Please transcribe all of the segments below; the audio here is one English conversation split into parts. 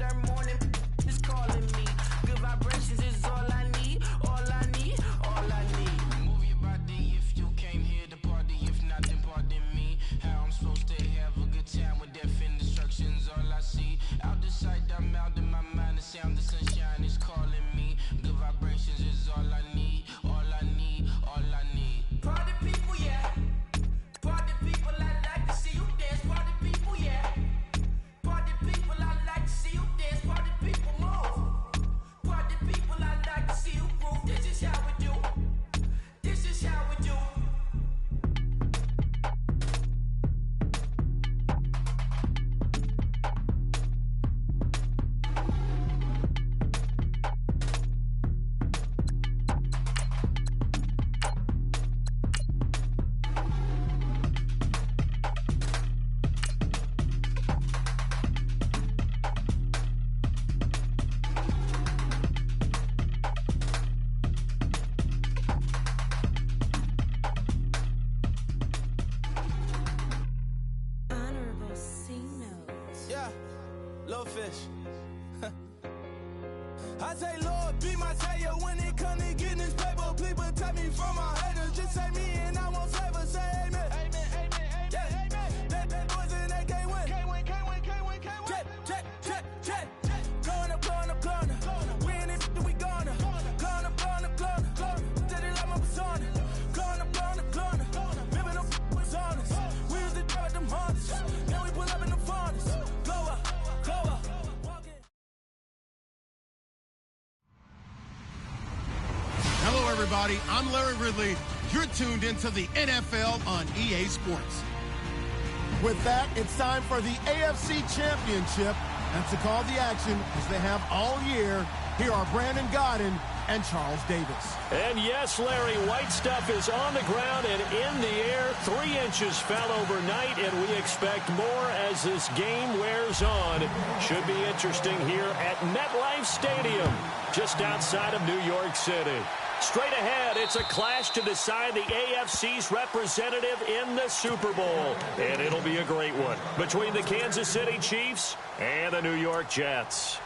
Saturday morning is calling me. Good vibrations is all I need, all I need, all I need. Move your body if you came here to party. If not, then pardon me. How I'm supposed to have a good time with death and destruction's all I see. Out the sight, I'm out in my mind. The sound, the sunshine is calling me. Good vibrations is all I need, all I need, all I need. Party people, yeah. Party people, I like to see you dance. Party people, yeah. Party people, I like to see you dance. Party people, move. Party people, I like to see you groove. This is how we do. This is how we do. I say, Lord, be my savior when it comes to getting this paper. Please protect me from my haters. Just say me and I want flavor. Say amen. Amen, amen, amen, yeah. Amen. That boys and they can't win. Can't win, can't win, can't win, can't win. Jet. Blowing up. We in it, we gonna. Blowing up. Did it like my persona. Blowing up. Living up was honest. We was the drug them hardest. Now we pull up in the furnace. Glow up. Hello, everybody. I'm Larry Ridley. You're tuned into the NFL on EA Sports. With that, it's time for the AFC Championship. And to call the action, as they have all year, here are Brandon Godden and Charles Davis. And yes, Larry, white stuff is on the ground and in the air. 3 inches fell overnight, and we expect more as this game wears on. Should be interesting here at MetLife Stadium, just outside of New York City. Straight ahead, it's a clash to decide the AFC's representative in the Super Bowl. And it'll be a great one between the Kansas City Chiefs and the New York Jets.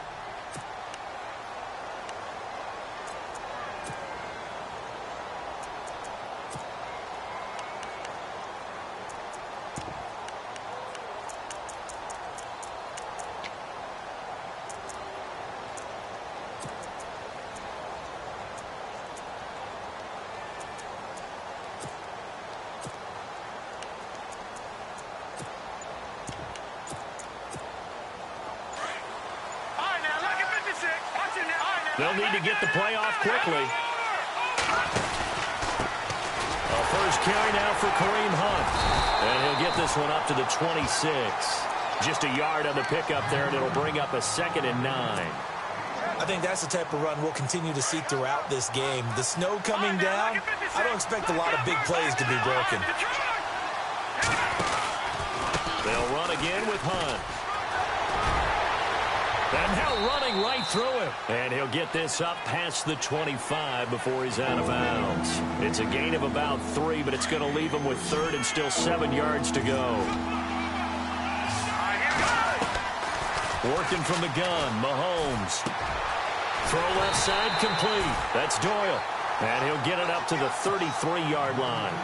They'll need to get the play off quickly. A first carry now for Kareem Hunt. And he'll get this one up to the 26. Just a yard on the pickup there, and it'll bring up a 2nd and 9. I think that's the type of run we'll continue to see throughout this game. The snow coming down, I don't expect a lot of big plays to be broken. They'll run again with Hunt. And now running right through him. And he'll get this up past the 25 before he's out of bounds. It's a gain of about 3, but it's going to leave him with 3rd and still 7 yards to go. Working from the gun, Mahomes. Throw left side complete. That's Doyle. And he'll get it up to the 33-yard line.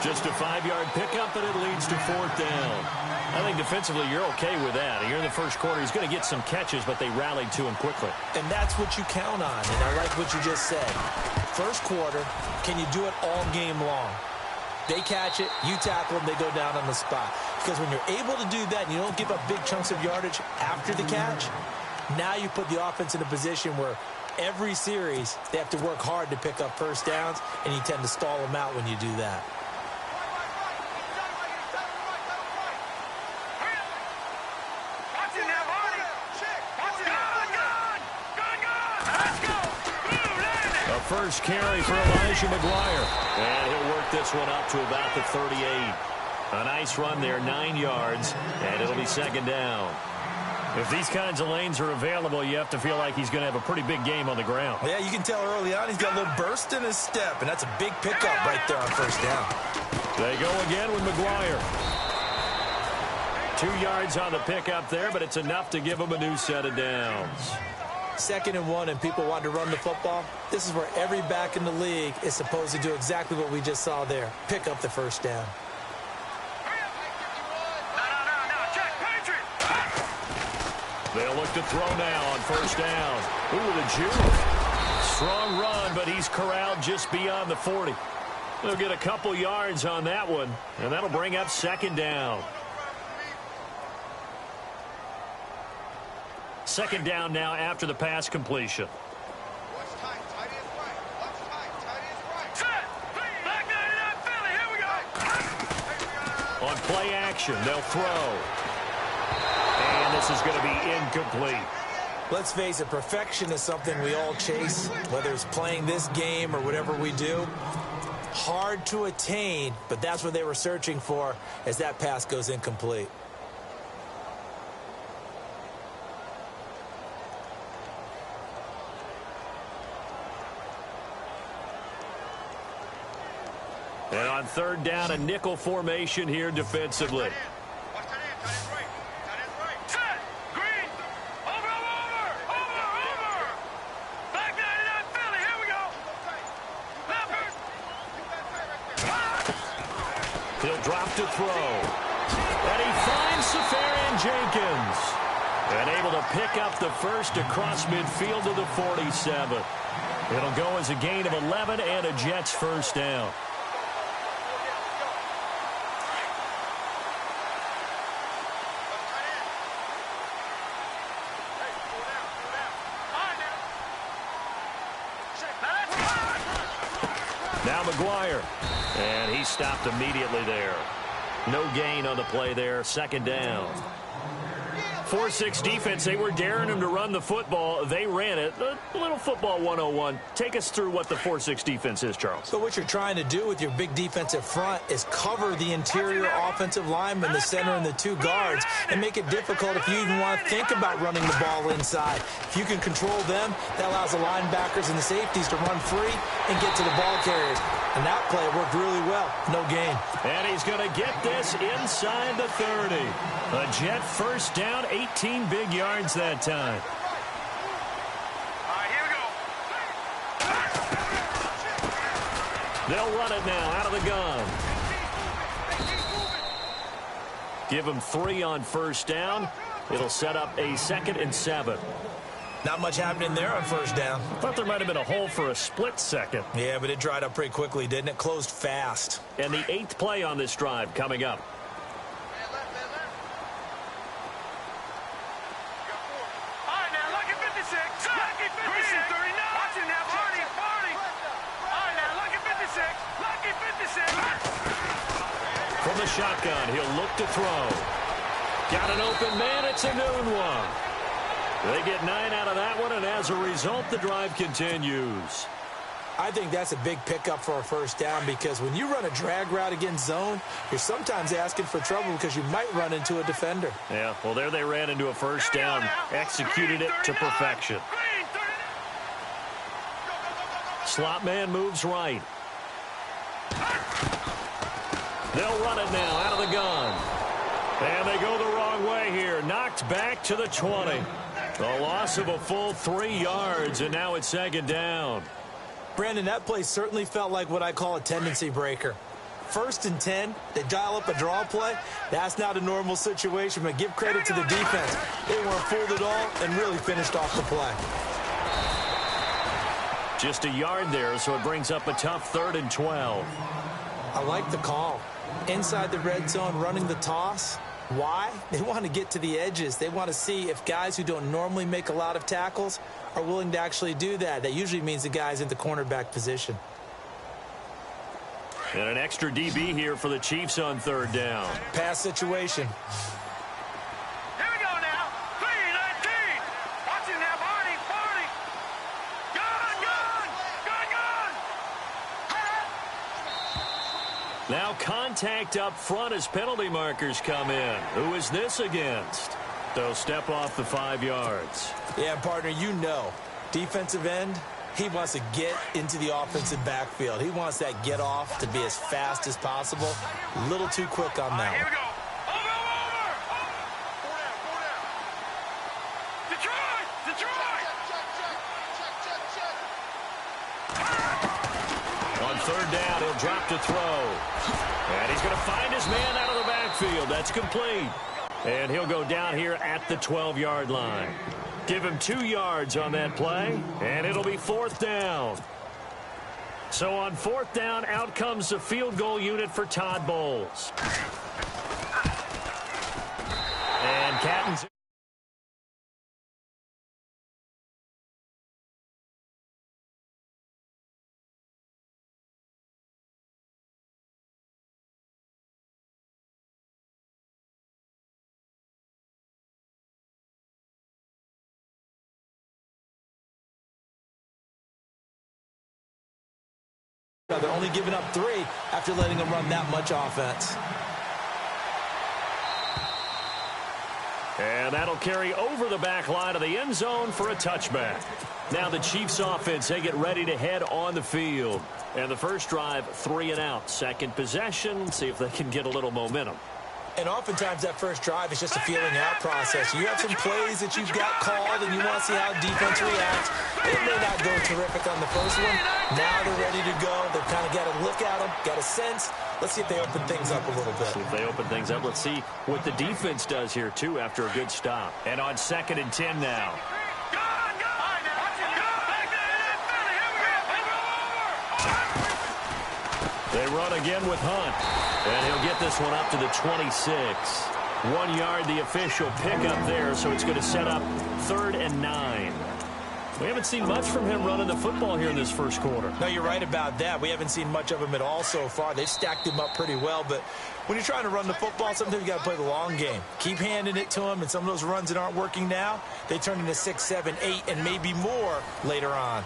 Just a 5-yard pickup, and it leads to 4th down. I think defensively you're okay with that. Here in the first quarter, he's going to get some catches, but they rallied to him quickly. And that's what you count on, and I like what you just said. First quarter, can you do it all game long? They catch it, you tackle them, they go down on the spot. Because when you're able to do that and you don't give up big chunks of yardage after the catch, now you put the offense in a position where every series they have to work hard to pick up first downs, and you tend to stall them out when you do that. First carry for Elijah McGuire. And he'll work this one up to about the 38. A nice run there, 9 yards, and it'll be 2nd down. If these kinds of lanes are available, you have to feel like he's going to have a pretty big game on the ground. Yeah, you can tell early on he's got a little burst in his step, and that's a big pickup right there on first down. They go again with McGuire. 2 yards on the pickup there, but it's enough to give them a new set of downs. 2nd and 1 and people want to run the football. This is where every back in the league is supposed to do exactly what we just saw there. Pick up the first down. They'll look to throw now on first down. Ooh, the juke. Strong run, but he's corralled just beyond the 40. They'll get a couple yards on that one, and that'll bring up 2nd down. 2nd down now after the pass completion. On play action, they'll throw. And this is going to be incomplete. Let's face it, perfection is something we all chase, whether it's playing this game or whatever we do. Hard to attain, but that's what they were searching for as that pass goes incomplete. And on 3rd down, a nickel formation here defensively. He'll drop to throw. And he finds Safarian Jenkins. And able to pick up the first across midfield to the 47. It'll go as a gain of 11 and a Jets first down. Now McGuire. And he stopped immediately there. No gain on the play there. 2nd down. 4-6 defense. They were daring him to run the football. They ran it. A little football 101. Take us through what the 4-6 defense is, Charles. So what you're trying to do with your big defensive front is cover the interior offensive lineman, the center, and the 2 guards, and make it difficult if you even want to think about running the ball inside. If you can control them, that allows the linebackers and the safeties to run free and get to the ball carriers. And that play worked really well. No gain. And he's going to get this inside the 30. A Jet first down, 18 big yards that time. All right, here we go. They'll run it now out of the gun. Give him 3 on first down. It'll set up a 2nd and 7. Not much happening there on first down. Thought there might have been a hole for a split second. Yeah, but it dried up pretty quickly, didn't it? Closed fast. And the 8th play on this drive coming up. All right, now, lucky 56. Lucky 56. 39. Watch it now, 40. 40. All right, now, lucky 56. Lucky 56. From the shotgun, he'll look to throw. Got an open man. It's a noon one. They get 9 out of that one, and as a result, the drive continues. I think that's a big pickup for a first down because when you run a drag route against zone, you're sometimes asking for trouble because you might run into a defender. Yeah, well, there they ran into a first down, executed it to perfection. Slot man moves right. They'll run it now out of the gun. And they go the wrong way here. Knocked back to the 20. A loss of a full 3 yards, and now it's 2nd down. Brandon, that play certainly felt like what I call a tendency breaker. 1st and 10, they dial up a draw play. That's not a normal situation, but give credit to the defense. They weren't fooled at all and really finished off the play. Just a yard there, so it brings up a tough 3rd and 12. I like the call. Inside the red zone, running the toss. Why? They want to get to the edges. They want to see if guys who don't normally make a lot of tackles are willing to actually do that. That usually means the guy's in the cornerback position. And an extra DB here for the Chiefs on 3rd down. Pass situation. Here we go now. 3-19. Watch it now, 40. 40. Gun. Now contact up front as penalty markers come in. Who is this against? They'll step off the 5 yards. Yeah, partner, you know, defensive end, he wants to get into the offensive backfield. He wants that get off to be as fast as possible. A little too quick on that Here one. we go. Over. On third down, he'll drop to throw. And he's going to find his man out of the backfield. That's complete. And he'll go down here at the 12-yard line. Give him 2 yards on that play, and it'll be fourth down. So on fourth down, out comes the field goal unit for Todd Bowles. And Catton's... They're only giving up 3 after letting them run that much offense. And that'll carry over the back line of the end zone for a touchback. Now the Chiefs offense, they get ready to head on the field. And the first drive, 3 and out. Second possession, see if they can get a little momentum. And oftentimes that first drive is just a feeling out process. You have some plays that you've got called and you want to see how defense reacts. It may not go terrific on the first one. Now they're ready to go. They've kind of got to look at them, got a sense. Let's see if they open things up a little bit. See if they open things up. Let's see what the defense does here, too, after a good stop. And on 2nd and 10 now. They run again with Hunt. And he'll get this one up to the 26. 1 yard, the official pickup there, so it's going to set up 3rd and 9. We haven't seen much from him running the football here in this first quarter. No, you're right about that. We haven't seen much of him at all so far. They've stacked him up pretty well, but when you're trying to run the football, sometimes you got to play the long game. Keep handing it to him, and some of those runs that aren't working now, they turn into 6, 7, 8, and maybe more later on.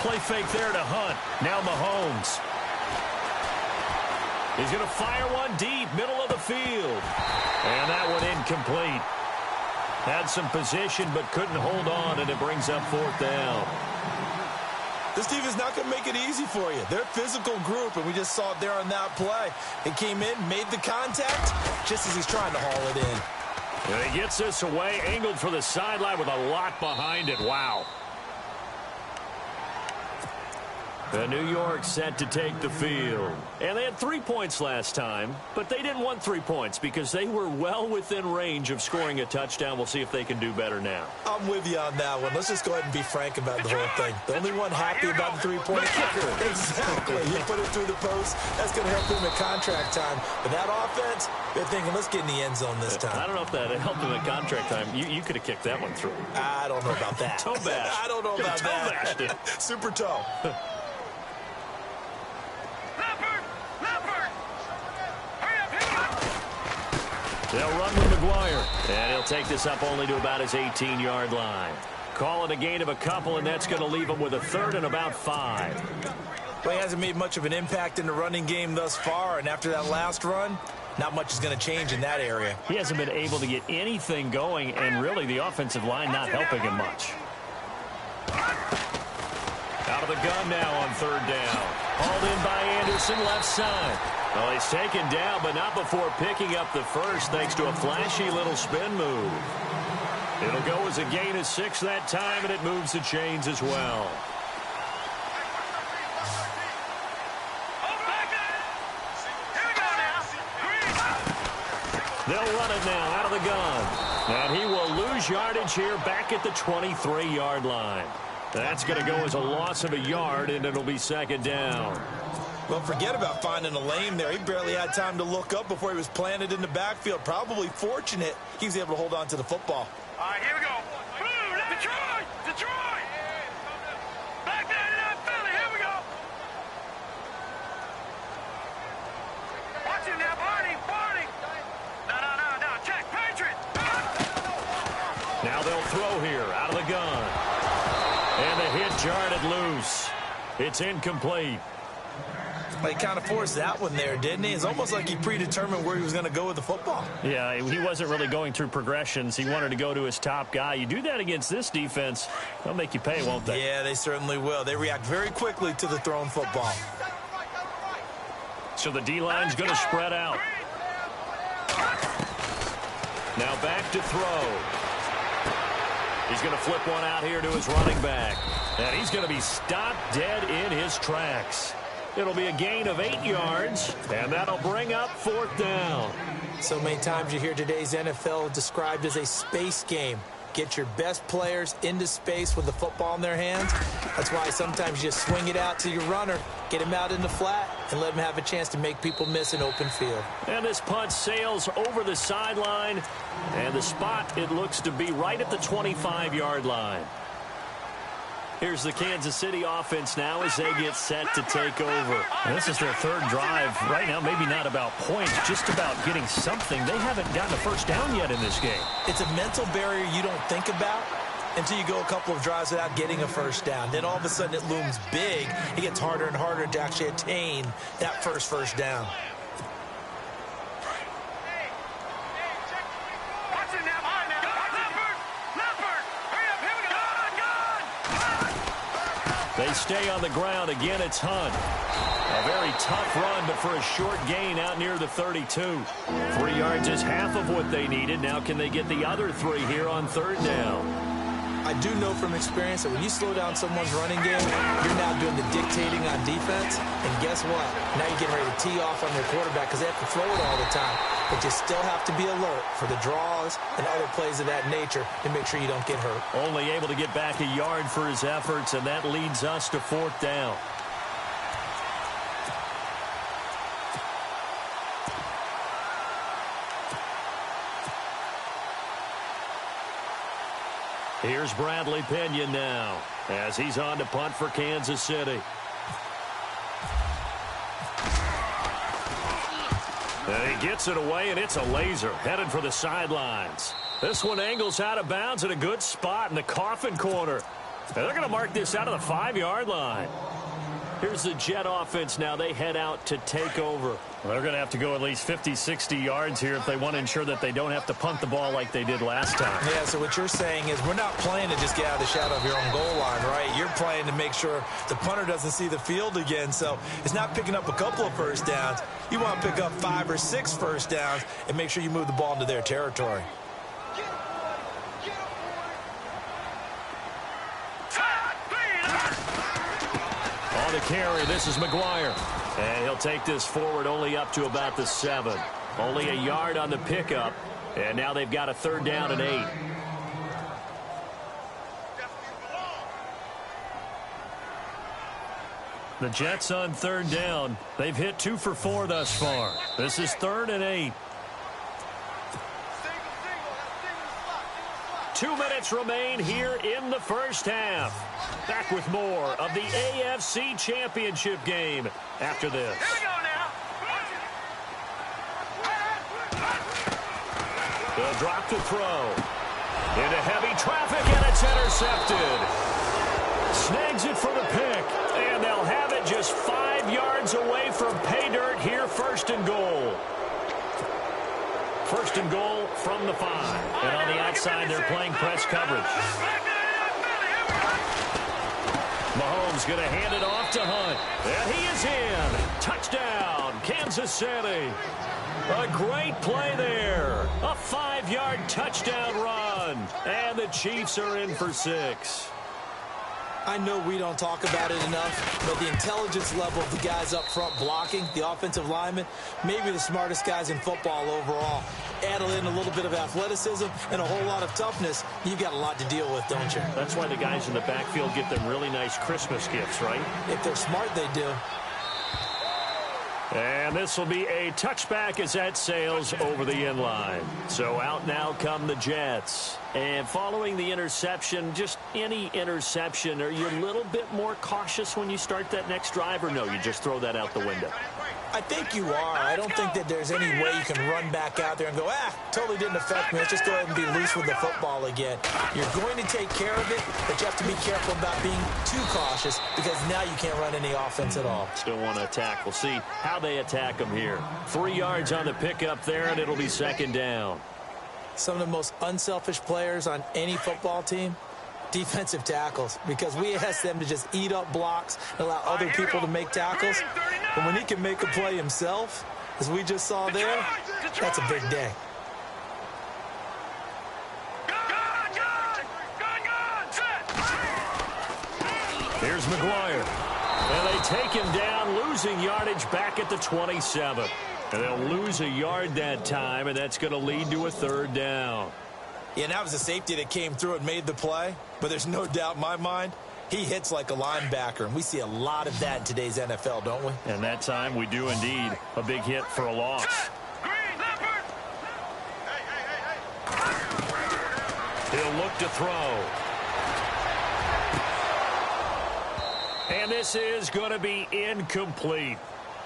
Play fake there to Hunt. Now Mahomes. He's going to fire one deep, middle of the field. And that one incomplete. Had some position but couldn't hold on, and it brings up 4th down. This team is not going to make it easy for you. They're a physical group, and we just saw it there on that play. He came in, made the contact, just as he's trying to haul it in. And he gets this away, angled for the sideline with a lot behind it. Wow. The New York set to take the field. And they had 3 points last time, but they didn't want 3 points because they were well within range of scoring a touchdown. We'll see if they can do better now. I'm with you on that one. Let's just go ahead and be frank about the whole thing. The only one happy about the 3-point kicker. Exactly. He put it through the post. That's going to help him at contract time. But that offense, they're thinking, let's get in the end zone this time. I don't know if that helped him at contract time. You could have kicked that one through. I don't know about that. Toe bash. I don't know about that. Super toe. They'll run with McGuire, and he'll take this up only to about his 18-yard line. Call it a gain of a couple, and that's going to leave him with a 3rd and about 5. Well, he hasn't made much of an impact in the running game thus far, and after that last run, not much is going to change in that area. He hasn't been able to get anything going, and really the offensive line not helping him much. Out of the gun now on 3rd down. Hauled in by Anderson, left side. Well, he's taken down, but not before picking up the first, thanks to a flashy little spin move. It'll go as a gain of 6 that time, and it moves the chains as well. They'll run it now out of the gun. And he will lose yardage here back at the 23-yard line. That's going to go as a loss of a yard, and it'll be 2nd down. Well, forget about finding a lane there. He barely had time to look up before he was planted in the backfield. Probably fortunate he was able to hold on to the football. All right, here we go. Blue, Detroit! Detroit! Back there in Philly, here we go. Watch it now, Barney, Barney. It's incomplete. He kind of forced that one there, didn't he? It's almost like he predetermined where he was going to go with the football. Yeah, he wasn't really going through progressions. He wanted to go to his top guy. You do that against this defense, they'll make you pay, won't they? Yeah, they certainly will. They react very quickly to the thrown football. So the D-line's going to spread out. Now back to throw. He's going to flip one out here to his running back. And he's going to be stopped dead in his tracks. It'll be a gain of 8 yards, and that'll bring up 4th down. So many times you hear today's NFL described as a space game. Get your best players into space with the football in their hands. That's why sometimes you just swing it out to your runner, get him out in the flat, and let him have a chance to make people miss an open field. And this punt sails over the sideline, and the spot, it looks to be right at the 25-yard line. Here's the Kansas City offense now as they get set to take over. And this is their 3rd drive. Right now, maybe not about points, just about getting something. They haven't gotten a first down yet in this game. It's a mental barrier you don't think about until you go a couple of drives without getting a first down. Then all of a sudden it looms big. It gets harder and harder to actually attain that first down. They stay on the ground. Again, it's Hunt. A very tough run, but for a short gain out near the 32. 3 yards is half of what they needed. Now can they get the other 3 here on 3rd down? I do know from experience that when you slow down someone's running game, you're now doing the dictating on defense. And guess what? Now you're getting ready to tee off on your quarterback because they have to throw it all the time. But you still have to be alert for the draws and other plays of that nature to make sure you don't get hurt. Only able to get back a yard for his efforts, and that leads us to 4th down. Here's Bradley Pinion now as he's on to punt for Kansas City. And he gets it away, and it's a laser headed for the sidelines. This one angles out of bounds at a good spot in the coffin corner. And they're going to mark this out of the 5-yard line. Here's the Jet offense now. They head out to take over. Well, they're going to have to go at least 50, 60 yards here if they want to ensure that they don't have to punt the ball like they did last time. Yeah, so what you're saying is we're not playing to just get out of the shadow of your own goal line, right? You're playing to make sure the punter doesn't see the field again. So it's not picking up a couple of first downs. You want to pick up 5 or 6 first downs and make sure you move the ball into their territory. On the carry, this is McGuire. And he'll take this forward only up to about the 7. Only a yard on the pickup. And now they've got a 3rd down and 8. The Jets on 3rd down. They've hit 2 for 4 thus far. This is 3rd and 8. 2 minutes remain here in the first half. Back with more of the AFC Championship game after this. Here we go now. They'll drop to throw. Into heavy traffic, and it's intercepted. Snags it for the pick, and they'll have it just 5 yards away from pay dirt here, 1st and goal. 1st and goal from the 5. And on the outside, they're playing press coverage. Mahomes going to hand it off to Hunt. And he is in. Touchdown, Kansas City. A great play there. A 5-yard touchdown run. And the Chiefs are in for 6. I know we don't talk about it enough, but the intelligence level of the guys up front blocking, the offensive linemen, maybe the smartest guys in football overall. Add in a little bit of athleticism and a whole lot of toughness, you've got a lot to deal with, don't you? That's why the guys in the backfield get them really nice Christmas gifts, right? If they're smart, they do. And this will be a touchback as that sails over the inline. So out now come the Jets. And following the interception, just any interception, are you a little bit more cautious when you start that next drive, or no, you just throw that out the window? I think you are. I don't think that there's any way you can run back out there and go, totally didn't affect me. Let's just go ahead and be loose with the football again. You're going to take care of it, but you have to be careful about being too cautious because now you can't run any offense at all. Still want to attack. We'll see how they attack them here. 3 yards on the pickup there, and it'll be second down. Some of the most unselfish players on any football team, defensive tackles, because we ask them to just eat up blocks and allow other people to make tackles. But when he can make a play himself, as we just saw there, that's a big day. Here's McGuire. And they take him down, losing yardage back at the 27. And they'll lose a yard that time, and that's going to lead to a third down. Yeah, and that was a safety that came through and made the play. But there's no doubt in my mind, he hits like a linebacker. And we see a lot of that in today's NFL, don't we? And that time we do indeed. A big hit for a loss. He'll look to throw. And this is going to be incomplete.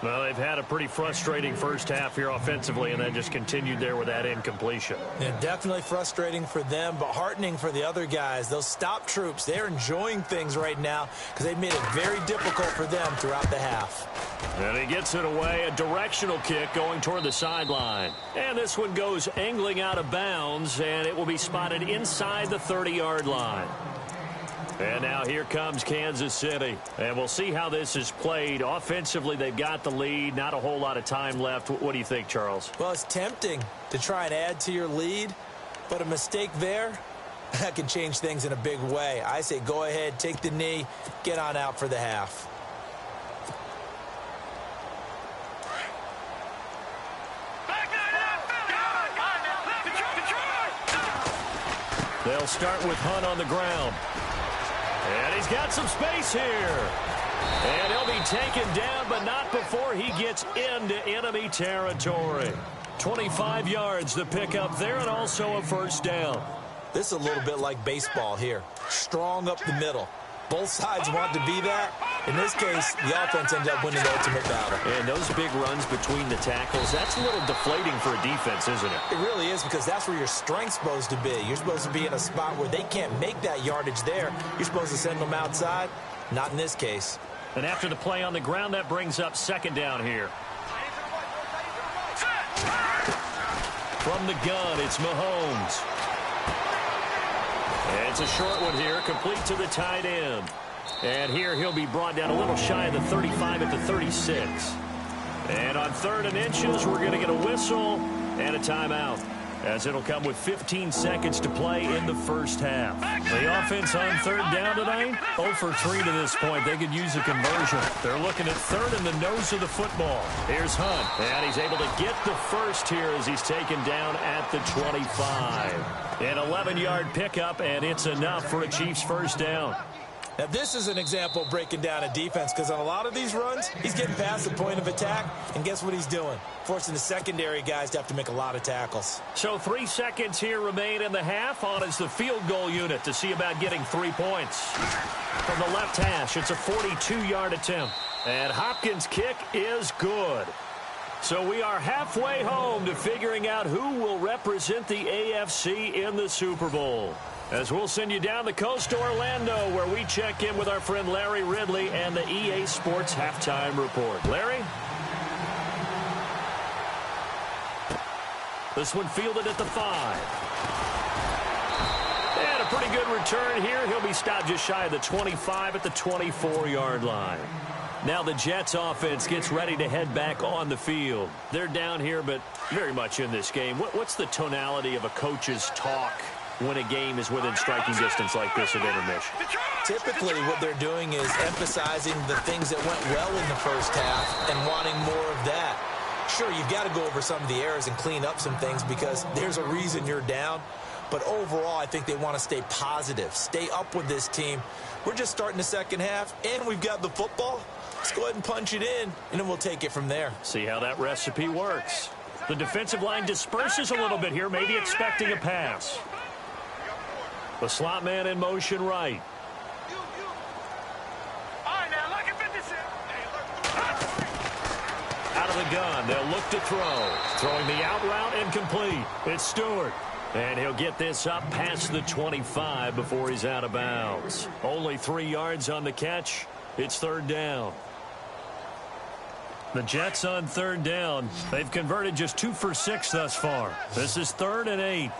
Well, they've had a pretty frustrating first half here offensively, and that just continued there with that incompletion. Yeah, definitely frustrating for them, but heartening for the other guys. Those stop troops, they're enjoying things right now because they've made it very difficult for them throughout the half. And he gets it away, a directional kick going toward the sideline. And this one goes angling out of bounds, and it will be spotted inside the 30-yard line. And now here comes Kansas City. And we'll see how this is played. Offensively, they've got the lead. Not a whole lot of time left. What do you think, Charles? Well, it's tempting to try and add to your lead, but a mistake there, that can change things in a big way. I say go ahead, take the knee, get on out for the half. They'll start with Hunt on the ground. And he's got some space here. And he'll be taken down, but not before he gets into enemy territory. 25 yards the pickup there, and also a first down. This is a little bit like baseball here. Strong up the middle. Both sides want to be that. In this case, the offense ended up winning the ultimate battle. And those big runs between the tackles, that's a little deflating for a defense, isn't it? It really is, because that's where your strength's supposed to be. You're supposed to be in a spot where they can't make that yardage there. You're supposed to send them outside. Not in this case. And after the play on the ground, that brings up second down here. From the gun, it's Mahomes. And it's a short one here, complete to the tight end. And here he'll be brought down a little shy of the 35 at the 36. And on 3rd and inches, we're going to get a whistle and a timeout, as it'll come with 15 seconds to play in the first half. The offense on 3rd down tonight, 0 for 3 to this point. They could use a conversion. They're looking at 3rd in the nose of the football. Here's Hunt, and he's able to get the first here as he's taken down at the 25. An 11-yard pickup, and it's enough for a Chiefs first down. Now, this is an example of breaking down a defense, because on a lot of these runs, he's getting past the point of attack, and guess what he's doing? Forcing the secondary guys to have to make a lot of tackles. So 3 seconds here remain in the half. On is the field goal unit to see about getting 3 points. From the left hash, it's a 42-yard attempt. And Hopkins' kick is good. So we are halfway home to figuring out who will represent the AFC in the Super Bowl. As we'll send you down the coast to Orlando, where we check in with our friend Larry Ridley and the EA Sports Halftime Report. Larry? This one fielded at the 5. And a pretty good return here. He'll be stopped just shy of the 25 at the 24-yard line. Now the Jets offense gets ready to head back on the field. They're down here, but very much in this game. What's the tonality of a coach's talk when a game is within striking distance like this at intermission? Typically, what they're doing is emphasizing the things that went well in the first half and wanting more of that. Sure, you've got to go over some of the errors and clean up some things because there's a reason you're down. But overall, I think they want to stay positive, stay up with this team. We're just starting the second half, and we've got the football. Let's go ahead and punch it in, and then we'll take it from there. See how that recipe works. The defensive line disperses a little bit here, maybe expecting a pass. The slot man in motion right. Out of the the gun. They'll look to throw. Throwing the out route and complete. It's Stewart. And he'll get this up past the 25 before he's out of bounds. Only 3 yards on the catch. It's third down. The Jets on third down. They've converted just 2 for 6 thus far. This is 3rd and 8.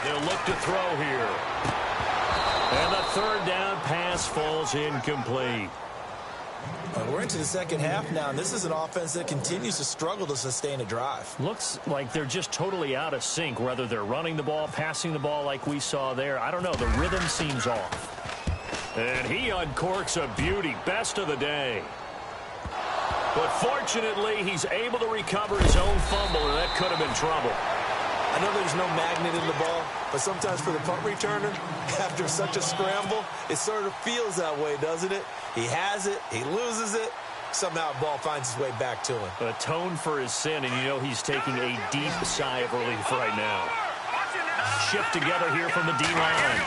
They'll look to throw here. And the third down pass falls incomplete. We're into the second half now, and this is an offense that continues to struggle to sustain a drive. Looks like they're just totally out of sync, whether they're running the ball, passing the ball like we saw there. I don't know. The rhythm seems off. And he uncorks a beauty. Best of the day. But fortunately, he's able to recover his own fumble, and that could have been trouble. I know there's no magnet in the ball, but sometimes for the punt returner, after such a scramble, it sort of feels that way, doesn't it? He has it, he loses it, somehow the ball finds its way back to him. Atone for his sin, and you know he's taking a deep sigh of relief right now. Shift together here from the D-line.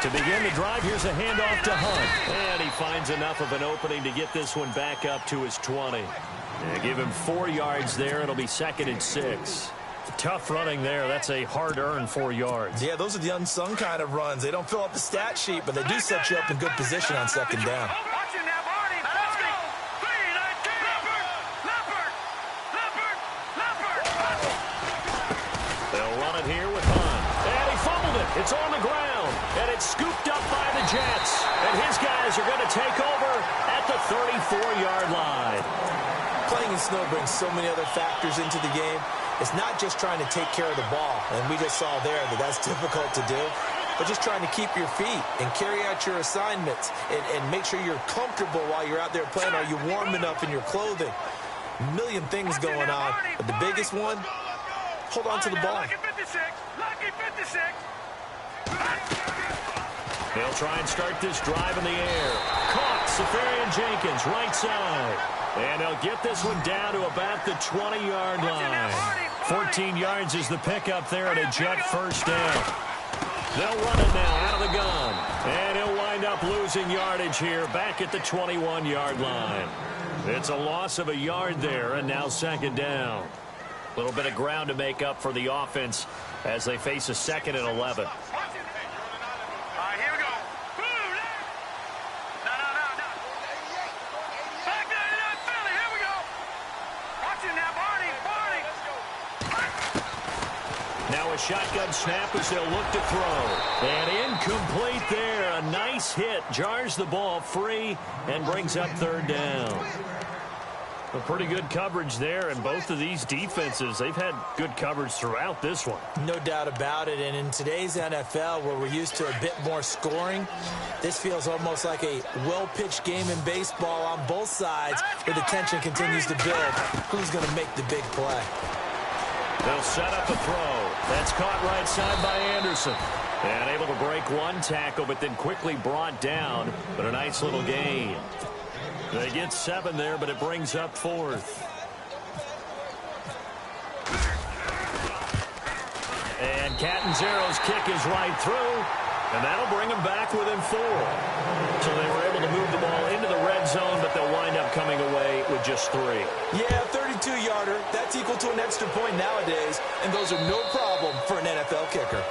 To begin the drive, here's a handoff to Hunt. And he finds enough of an opening to get this one back up to his 20. They give him 4 yards there. It'll be 2nd and 6. Tough running there. That's a hard-earned 4 yards. Yeah, those are the unsung kind of runs. They don't fill up the stat sheet, but they do set you up in good position on second down. They'll run it here with Hunt. And he fumbled it. It's on the ground. And it's scooped up by the Jets. And his guys are going to take over at the 34-yard line. Playing in snow brings so many other factors into the game. It's not just trying to take care of the ball, and we just saw there that that's difficult to do, but just trying to keep your feet and carry out your assignments and make sure you're comfortable while you're out there playing. Are you warm enough in your clothing? A million things going on, but the biggest one, hold on to the ball. They'll try and start this drive in the air. Caught, Safarian Jenkins, right side. And they'll get this one down to about the 20-yard line. 14 yards is the pickup there at a Jet first down. They'll run it now out of the gun. And he'll wind up losing yardage here back at the 21-yard line. It's a loss of a yard there, and now 2nd down. A little bit of ground to make up for the offense as they face a 2nd and 11. Now a shotgun snap as they'll look to throw. And incomplete there. A nice hit. Jars the ball free and brings up 3rd down. A pretty good coverage there, and both of these defenses, they've had good coverage throughout this one. No doubt about it, and in today's NFL, where we're used to a bit more scoring, this feels almost like a well-pitched game in baseball on both sides, where the tension continues to build. Who's going to make the big play? They'll set up a throw. That's caught right side by Anderson. And able to break one tackle, but then quickly brought down. But a nice little gain. They get 7 there, but it brings up 4th. And Catanzaro's kick is right through. And that'll bring them back within 4. So they were able to move the ball into the red zone, but they'll wind up coming away with just 3. Yeah, 32-yarder. That's equal to an extra point nowadays, and those are no problem for an NFL kicker.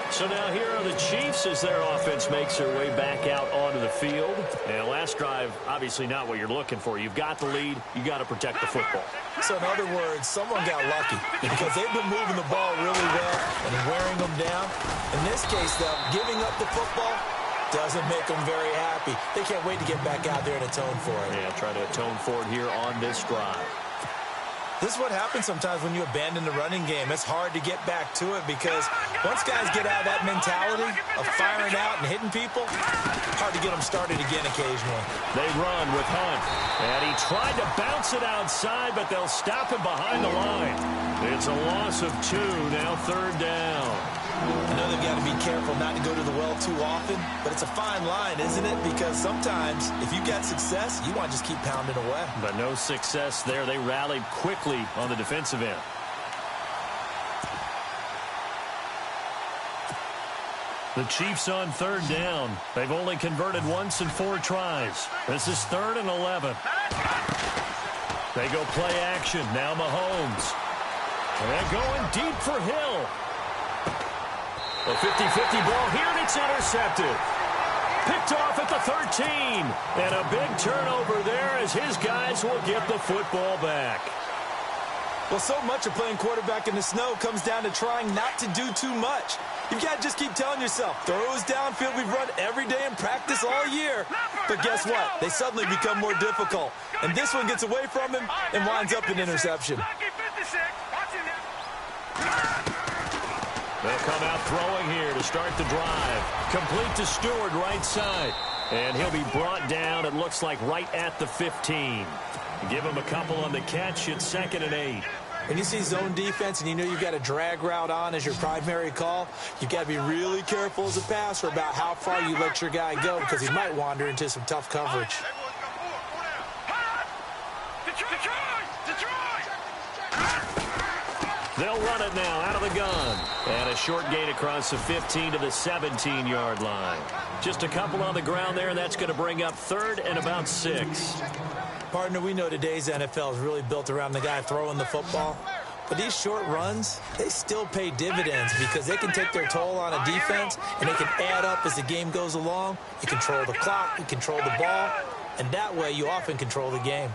So now here are the Chiefs as their offense makes their way back out onto the field. And last drive, obviously not what you're looking for. You've got the lead. You got to protect the football. So in other words, someone got lucky because they've been moving the ball really well and wearing them down. In this case, though, giving up the football doesn't make them very happy. They can't wait to get back out there and atone for it. Yeah, try to atone for it here on this drive. This is what happens sometimes when you abandon the running game. It's hard to get back to it because once guys get out of that mentality of firing out and hitting people, hard to get them started again occasionally. They run with Hunt. And he tried to bounce it outside, but they'll stop him behind the line. It's a loss of 2, now 3rd down. I know they've got to be careful not to go to the well too often, but it's a fine line, isn't it? Because sometimes if you get success, you want to just keep pounding away. But no success there. They rallied quickly on the defensive end. The Chiefs on third down. They've only converted once in 4 tries. This is 3rd and 11. They go play action. Now Mahomes. And going deep for Hill. A 50-50 ball here, and it's intercepted. Picked off at the 13. And a big turnover there as his guys will get the football back. Well, so much of playing quarterback in the snow comes down to trying not to do too much. You've got to just keep telling yourself, throws downfield we've run every day in practice all year. But guess what? They suddenly become more difficult. And this one gets away from him and winds up an interception. They'll come out throwing here to start the drive. Complete to Stewart, right side. And he'll be brought down, it looks like, right at the 15. Give him a couple on the catch. It's 2nd and 8. When you see zone defense and you know you've got a drag route on as your primary call, you've got to be really careful as a passer about how far you let your guy go because he might wander into some tough coverage. They'll run it now out of the gun. And a short gain across the 15 to the 17-yard line. Just a couple on the ground there, and that's going to bring up 3rd and about 6. Partner, we know today's NFL is really built around the guy throwing the football. But these short runs, they still pay dividends because they can take their toll on a defense, and they can add up as the game goes along. You control the clock, you control the ball, and that way you often control the game.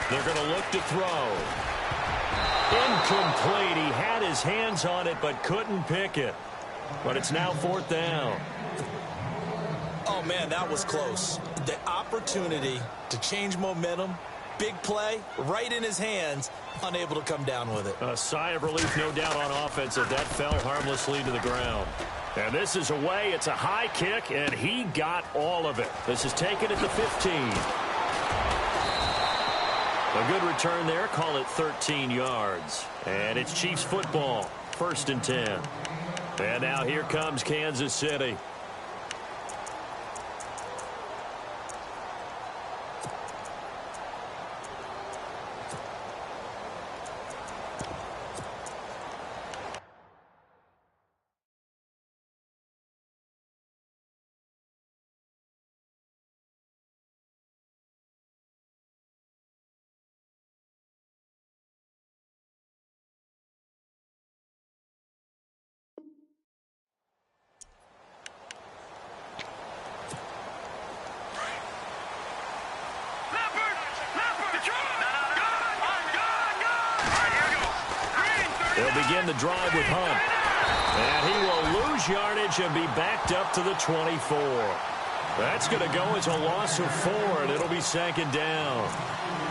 They're going to look to throw. Incomplete. He had his hands on it but couldn't pick it. But it's now 4th down. Oh, man, that was close. The opportunity to change momentum, big play, right in his hands, unable to come down with it. A sigh of relief, no doubt, on offense that fell harmlessly to the ground. And this is away. It's a high kick, and he got all of it. This is taken at the 15. A good return there. Call it 13 yards. And it's Chiefs football. 1st and 10. And now here comes Kansas City. They'll begin the drive with Hunt. And he will lose yardage and be backed up to the 24. That's going to go as a loss of 4, and it'll be 2nd down.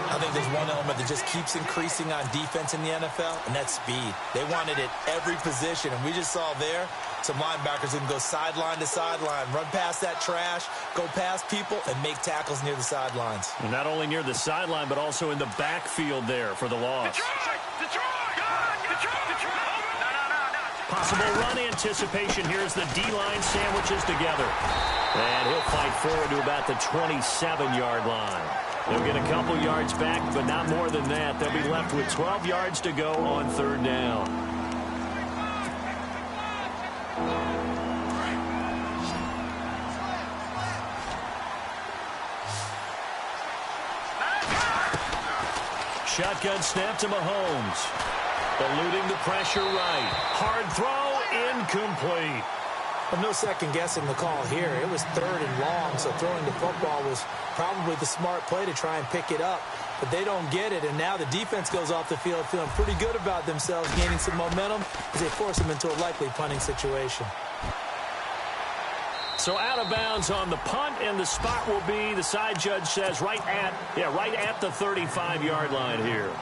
I think there's one element that just keeps increasing on defense in the NFL, and that's speed. They want it at every position, and we just saw there some linebackers that can go sideline to sideline, run past that trash, go past people, and make tackles near the sidelines. And not only near the sideline, but also in the backfield there for the loss. Possible run anticipation. Here's the D-line sandwiches together. And he'll fight forward to about the 27-yard line. They'll get a couple yards back, but not more than that. They'll be left with 12 yards to go on 3rd down. Shotgun snap to Mahomes. Eluding the pressure right. Hard throw, incomplete. Well, no second guessing the call here. It was 3rd and long, so throwing the football was probably the smart play to try and pick it up. But they don't get it, and now the defense goes off the field feeling pretty good about themselves, gaining some momentum as they force them into a likely punting situation. So out of bounds on the punt, and the spot will be, the side judge says, right at the 35-yard line here.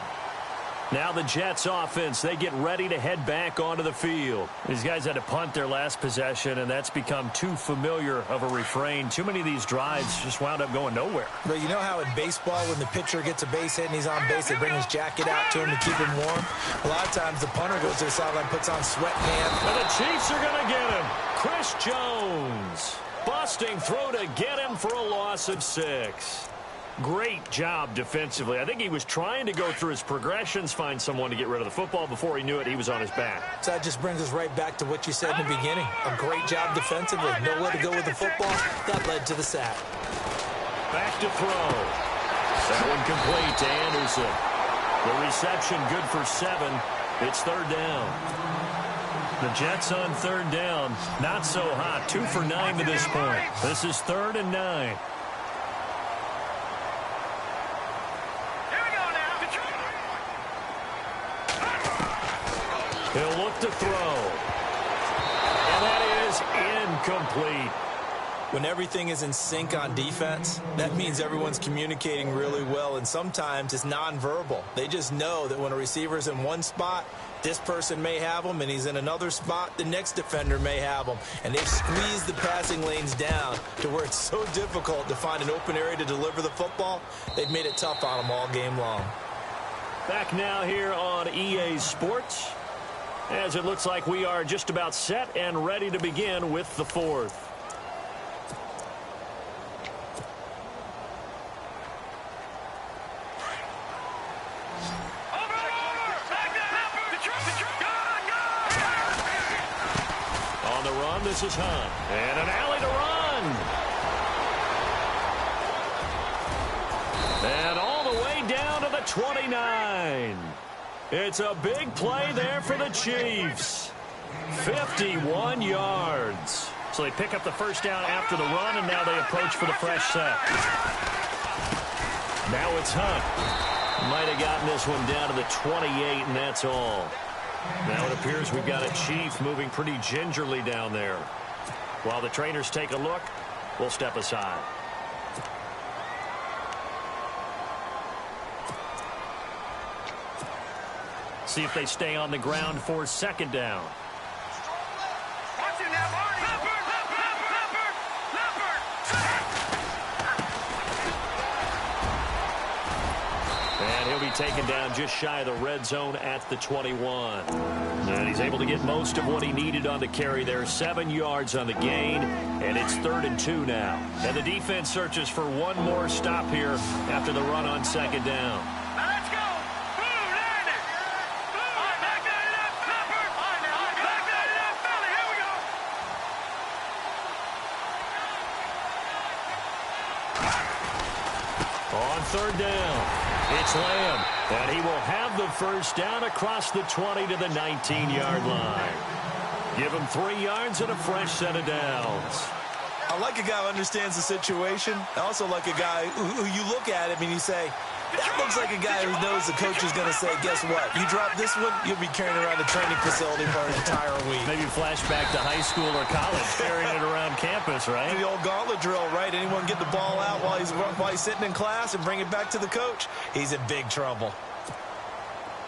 Now the Jets offense, they get ready to head back onto the field. These guys had to punt their last possession, and that's become too familiar of a refrain. Too many of these drives just wound up going nowhere. But you know how in baseball, when the pitcher gets a base hit and he's on base, they bring his jacket out to him to keep him warm? A lot of times the punter goes to the sideline, puts on sweatpants. And the Chiefs are going to get him. Chris Jones busting through to get him for a loss of 6. Great job defensively. I think he was trying to go through his progressions, find someone to get rid of the football. Before he knew it, he was on his back. So that just brings us right back to what you said in the beginning. A great job defensively. Nowhere to go with the football. That led to the sack. Back to throw. That one complete to Anderson. The reception good for 7. It's 3rd down. The Jets on 3rd down. Not so hot. 2 for 9 to this point. This is 3rd and 9. He'll look to throw. And that is incomplete. When everything is in sync on defense, that means everyone's communicating really well, and sometimes it's nonverbal. They just know that when a receiver's in one spot, this person may have him, and he's in another spot, the next defender may have him. And they've squeezed the passing lanes down to where it's so difficult to find an open area to deliver the football. They've made it tough on them all game long. Back now here on EA Sports, as it looks like we are just about set and ready to begin with the 4th. On the run, this is Hunt. And an alley to run. And all the way down to the 29. It's a big play there for the Chiefs. 51 yards. So they pick up the first down after the run, and now they approach for the fresh set. Now it's Hunt. Might have gotten this one down to the 28, and that's all. Now it appears we've got a Chief moving pretty gingerly down there. While the trainers take a look, we'll step aside. See if they stay on the ground for 2nd down. And he'll be taken down just shy of the red zone at the 21. And he's able to get most of what he needed on the carry there. 7 yards on the gain, and it's 3rd and 2 now. And the defense searches for one more stop here after the run on 2nd down. On 3rd down, it's Lamb, and he will have the first down across the 20 to the 19-yard line. Give him 3 yards and a fresh set of downs. I like a guy who understands the situation. I also like a guy who you look at him and you say, that looks like a guy who knows the coach is going to say, guess what? You drop this one, you'll be carrying around the training facility for an entire week. Maybe flashback to high school or college, carrying it around campus, right? The old gauntlet drill, right? Anyone get the ball out while he's sitting in class and bring it back to the coach? He's in big trouble.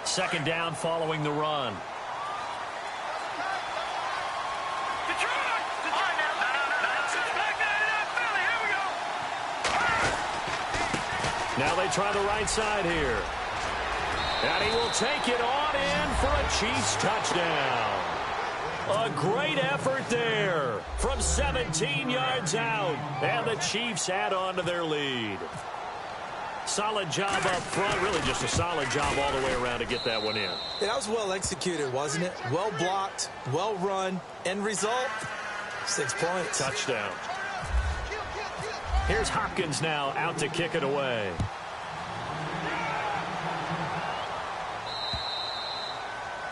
2nd down following the run. Now they try the right side here. And he will take it on in for a Chiefs touchdown. A great effort there from 17 yards out. And the Chiefs add on to their lead. Solid job up front. Really just a solid job all the way around to get that one in. That was well executed, wasn't it? Well blocked, well run. End result, 6 points. Touchdown. Here's Hopkins now out to kick it away.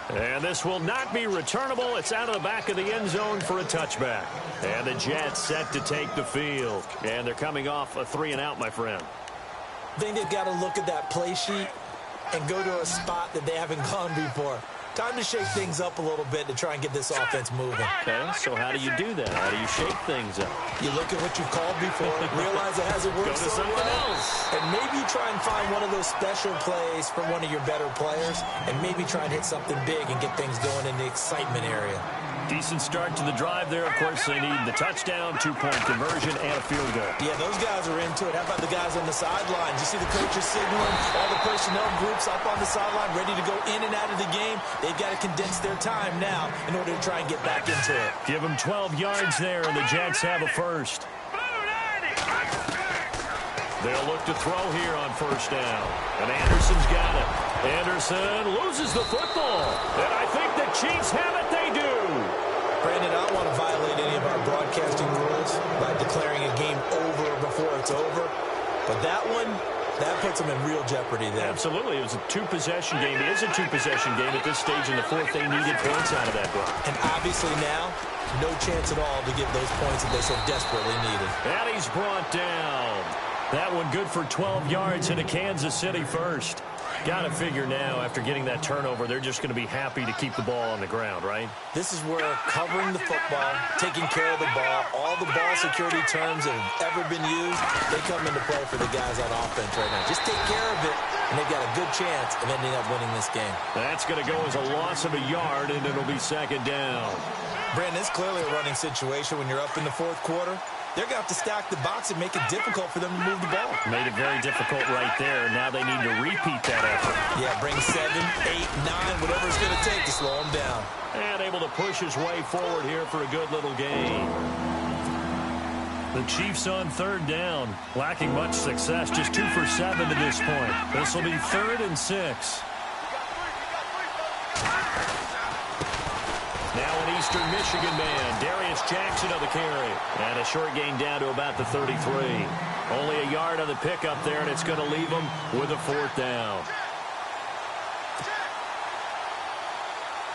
And this will not be returnable. It's out of the back of the end zone for a touchback. And the Jets set to take the field. And they're coming off a 3-and-out, my friend. I think they've got to look at that play sheet and go to a spot that they haven't gone before. Time to shake things up a little bit to try and get this offense moving. Okay, so how do you do that? How do you shake things up? You look at what you've called before, realize it hasn't worked Go to so something well, else. and maybe try and find one of those special plays from one of your better players, and maybe try and hit something big and get things going in the excitement area. Decent start to the drive there. Of course, they need the touchdown, 2-point conversion, and a field goal. Yeah, those guys are into it. How about the guys on the sidelines? You see the coaches signaling, all the personnel groups up on the sideline, ready to go in and out of the game. They've got to condense their time now in order to try and get back into it. Give them 12 yards there, and the Jets have a first. They'll look to throw here on first down. And Anderson's got it. Anderson loses the football. And I think the Chiefs have it. They do. Brandon, I don't want to violate any of our broadcasting rules by declaring a game over before it's over. But that one, that puts them in real jeopardy there. Absolutely. It was a two-possession game. It is a two-possession game at this stage in the fourth. They needed points out of that drive. And obviously now, no chance at all to get those points that they so desperately needed. And he's brought down. That one good for 12 yards into Kansas City first. Got to figure now, after getting that turnover, they're just going to be happy to keep the ball on the ground, right? This is where covering the football, taking care of the ball, all the ball security terms that have ever been used, they come into play for the guys on offense right now. Just take care of it, and they've got a good chance of ending up winning this game. That's going to go as a loss of a yard, and it'll be second down. Brandon, it's clearly a running situation when you're up in the fourth quarter. They're going to have to stack the box and make it difficult for them to move the ball. Made it very difficult right there. Now they need to repeat that effort. Yeah, bring 7, 8, 9, whatever it's going to take to slow them down. And able to push his way forward here for a good little gain. The Chiefs on third down, lacking much success, just 2 for 7 to this point. This will be 3rd and 6. Now an Eastern Michigan man, Darius Jackson on the carry. And a short gain down to about the 33. Only a yard on the pickup there, and it's going to leave them with a 4th down.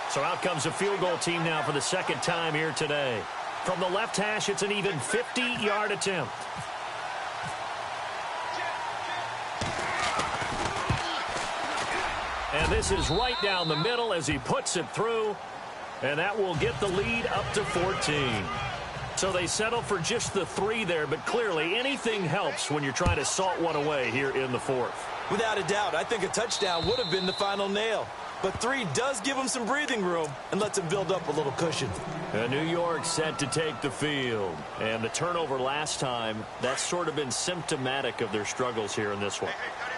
So out comes a field goal team now for the second time here today. From the left hash, it's an even 50-yard attempt. And this is right down the middle as he puts it through. And that will get the lead up to 14. So they settle for just the 3 there, but clearly anything helps when you're trying to salt one away here in the fourth. Without a doubt, I think a touchdown would have been the final nail. But 3 does give them some breathing room and lets them build up a little cushion. And New York set to take the field. And the turnover last time, that's sort of been symptomatic of their struggles here in this one.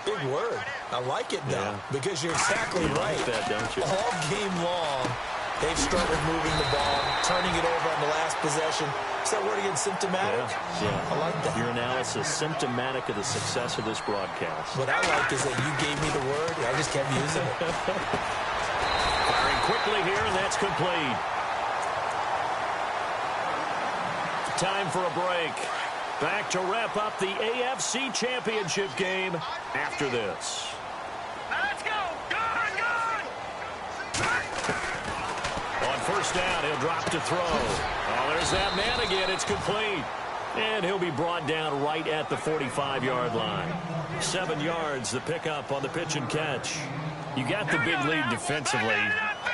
Big word. I like it now, because you're exactly right. Like that, don't you? All game long, they've struggled moving the ball, turning it over on the last possession. Is that word again, symptomatic? Yeah. I like that. Your analysis, symptomatic of the success of this broadcast. What I like is that you gave me the word, I just kept using it. Firing quickly here, and that's complete. Time for a break. Back to wrap up the AFC Championship game after this. Let's go! Good! On first down, he'll drop to throw. Oh, there's that man again. It's complete. And he'll be brought down right at the 45-yard line. 7 yards, the pickup on the pitch and catch. You got the big lead defensively.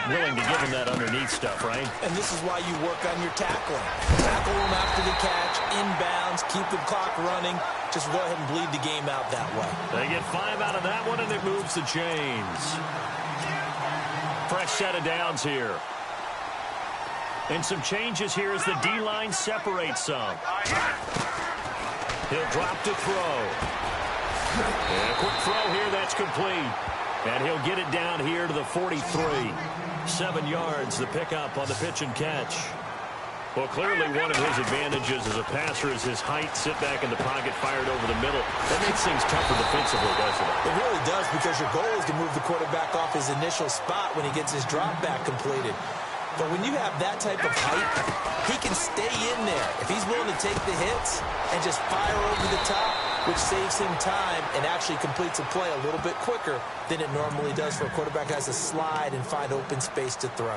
Willing to give him that underneath stuff, right? And this is why you work on your tackling. Tackle them after the catch, inbounds, keep the clock running. Just go ahead and bleed the game out that way. They get 5 out of that one, and it moves the chains. Fresh set of downs here. And some changes here as the D-line separates some. He'll drop to throw. And a quick throw here, that's complete. And he'll get it down here to the 43. 7 yards, the pickup on the pitch and catch. Well, clearly one of his advantages as a passer is his height. Sit back in the pocket, fired over the middle. That makes things tougher defensively, doesn't it? It really does, because your goal is to move the quarterback off his initial spot when he gets his drop back completed. But when you have that type of height, he can stay in there. If he's willing to take the hits and just fire over the top, which saves him time and actually completes a play a little bit quicker than it normally does for a quarterback who has to slide and find open space to throw.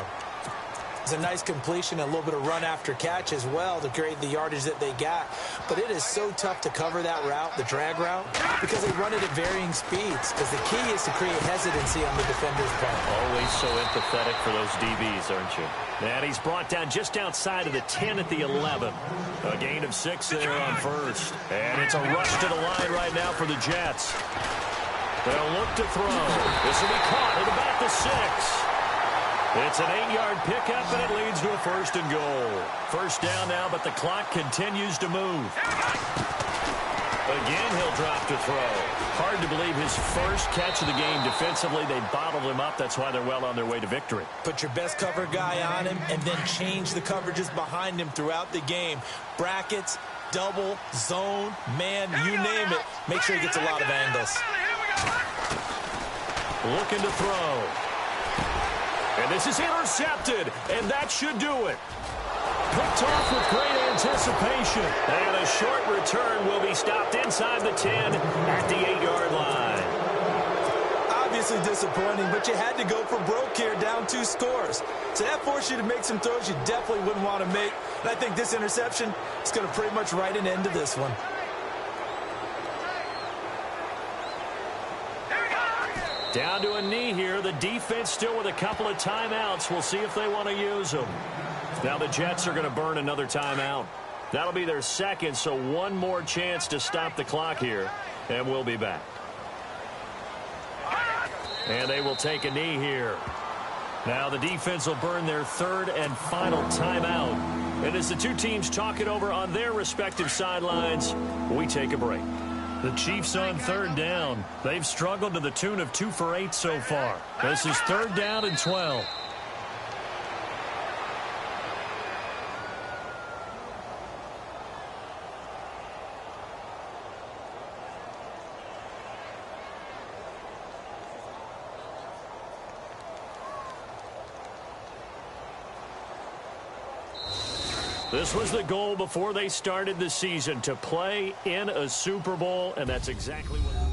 It's a nice completion, a little bit of run after catch as well to create the yardage that they got. But it is so tough to cover that route, the drag route, because they run it at varying speeds. Because the key is to create hesitancy on the defender's part. Always so empathetic for those DBs, aren't you? And he's brought down just outside of the 10 at the 11. A gain of 6 there on first. And it's a rush to the line right now for the Jets. They'll look to throw. This will be caught at about the 6. It's an 8-yard pickup, and it leads to a 1st and goal. First down now, but the clock continues to move. Again, he'll drop to throw. Hard to believe his first catch of the game defensively. They bottled him up. That's why they're well on their way to victory. Put your best cover guy on him and then change the coverages behind him throughout the game. Brackets, double, zone, man, you name it. Make sure he gets a lot of angles. Looking to throw. And this is intercepted, and that should do it. Picked off with great anticipation. And a short return will be stopped inside the 10 at the 8-yard line. Obviously disappointing, but you had to go for broke here, down 2 scores. So that forced you to make some throws you definitely wouldn't want to make. And I think this interception is going to pretty much write an end to this one. Down to a knee here. The defense still with a couple of timeouts. We'll see if they want to use them. Now the Jets are going to burn another timeout. That'll be their second, so one more chance to stop the clock here, and we'll be back. And they will take a knee here. Now the defense will burn their 3rd and final timeout. And as the two teams talk it over on their respective sidelines, we take a break. The Chiefs on 3rd down. They've struggled to the tune of 2 for 8 so far. This is 3rd down and 12. This was the goal before they started the season, to play in a Super Bowl, and that's exactly what...